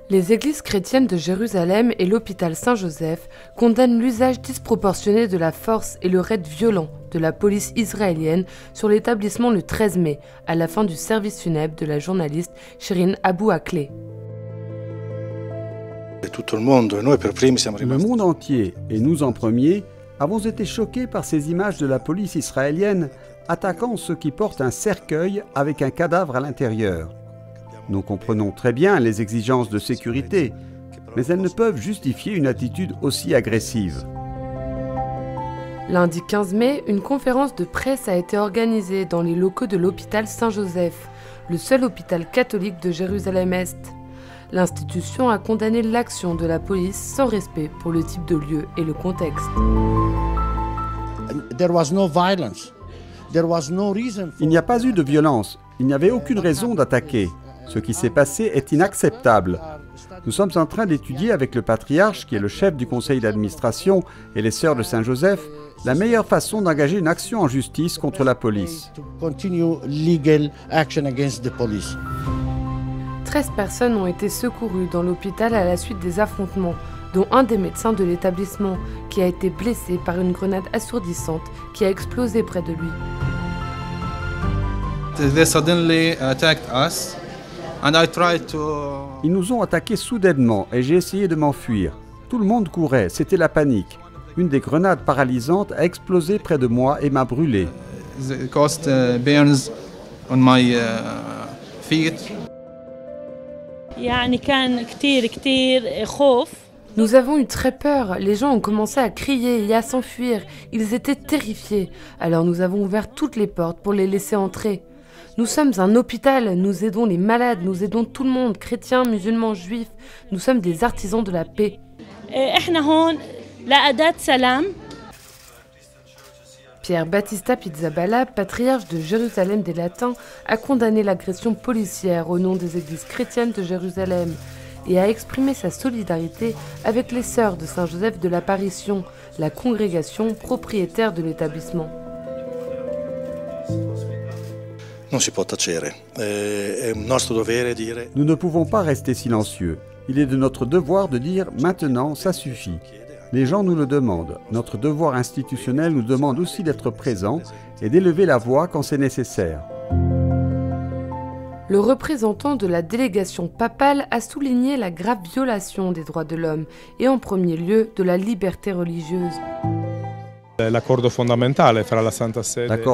Les églises chrétiennes de Jérusalem et l'hôpital Saint-Joseph condamnent l'usage disproportionné de la force et le raid violent de la police israélienne sur l'établissement le 13 mai, à la fin du service funèbre de la journaliste Shirin Abu Akleh. Le monde entier, et nous en premier, avons été choqués par ces images de la police israélienne attaquant ceux qui portent un cercueil avec un cadavre à l'intérieur. Nous comprenons très bien les exigences de sécurité, mais elles ne peuvent justifier une attitude aussi agressive. Lundi 15 mai, une conférence de presse a été organisée dans les locaux de l'hôpital Saint-Joseph, le seul hôpital catholique de Jérusalem-Est. L'institution a condamné l'action de la police sans respect pour le type de lieu et le contexte. Il n'y a pas eu de violence, il n'y avait aucune raison d'attaquer. Ce qui s'est passé est inacceptable. Nous sommes en train d'étudier avec le patriarche, qui est le chef du conseil d'administration, et les sœurs de Saint-Joseph, la meilleure façon d'engager une action en justice contre la police. 13 personnes ont été secourues dans l'hôpital à la suite des affrontements, dont un des médecins de l'établissement, qui a été blessé par une grenade assourdissante qui a explosé près de lui. Ils nous ont attaqués soudainement et j'ai essayé de m'enfuir. Tout le monde courait, c'était la panique. Une des grenades paralysantes a explosé près de moi et m'a brûlé. Nous avons eu très peur, les gens ont commencé à crier et à s'enfuir, ils étaient terrifiés. Alors nous avons ouvert toutes les portes pour les laisser entrer. Nous sommes un hôpital, nous aidons les malades, nous aidons tout le monde, chrétiens, musulmans, juifs. Nous sommes des artisans de la paix. Pierre Battista Pizzaballa, patriarche de Jérusalem des Latins, a condamné l'agression policière au nom des églises chrétiennes de Jérusalem et a exprimé sa solidarité avec les sœurs de Saint-Joseph de l'Apparition, la congrégation propriétaire de l'établissement. Nous ne pouvons pas rester silencieux. Il est de notre devoir de dire « maintenant, ça suffit ». Les gens nous le demandent. Notre devoir institutionnel nous demande aussi d'être présents et d'élever la voix quand c'est nécessaire. Le représentant de la délégation papale a souligné la grave violation des droits de l'homme et en premier lieu de la liberté religieuse. L'accord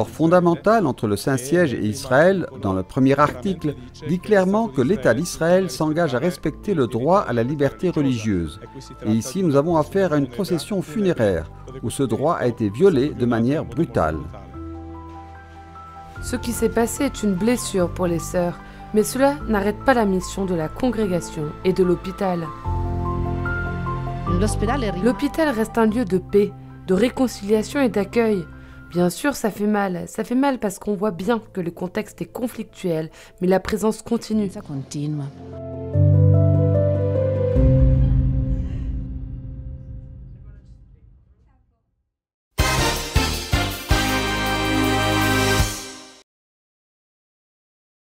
fondamental entre le Saint-Siège et Israël, dans le premier article, dit clairement que l'État d'Israël s'engage à respecter le droit à la liberté religieuse. Et ici, nous avons affaire à une procession funéraire, où ce droit a été violé de manière brutale. Ce qui s'est passé est une blessure pour les sœurs, mais cela n'arrête pas la mission de la congrégation et de l'hôpital. L'hôpital reste un lieu de paix, de réconciliation et d'accueil. Bien sûr, ça fait mal parce qu'on voit bien que le contexte est conflictuel, mais la présence continue.